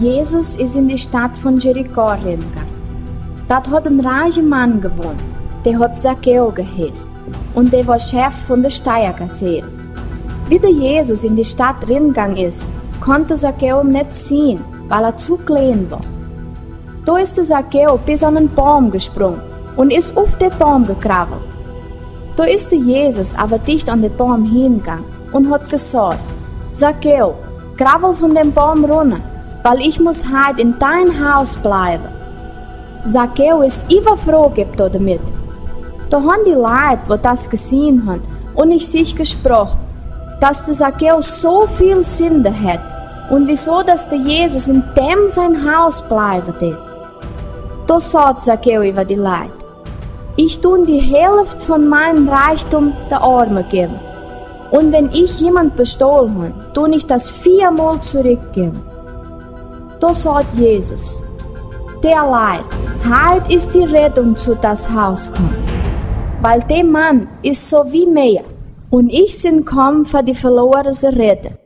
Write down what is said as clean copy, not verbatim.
Jesus ist in die Stadt von Jericho reingegangen. Dort hat ein reicher Mann gewohnt, der hat Zacchäus geheißen und der war Chef von der Steuerkassierer. Wie der Jesus in die Stadt reingegangen ist, konnte Zacchäus nicht sehen, weil er zu klein war. Da ist der Zacchäus bis an einen Baum gesprungen und ist auf den Baum gekrabbelt. Da ist der Jesus aber dicht an den Baum hingegangen und hat gesagt: Zacchäus, krabbel von dem Baum runter, weil ich muss heute in dein Haus bleiben. Zacchäus ist überfroh damit. Da haben die Leute, die das gesehen haben, und ich sich gesprochen, dass der Zacchäus so viel Sünde hat und wieso, dass der Jesus in dem sein Haus bleiben wird. Da sagt Zacchäus über die Leute: Ich tue die Hälfte von meinem Reichtum der Armen geben. Und wenn ich jemand bestohlen habe, tue ich das 4-mal zurückgeben. Da sagt Jesus: Der Leid, heute ist die Rettung zu das Haus gekommen. Weil der Mann ist so wie mir und ich bin gekommen für die Verlorenen zu retten.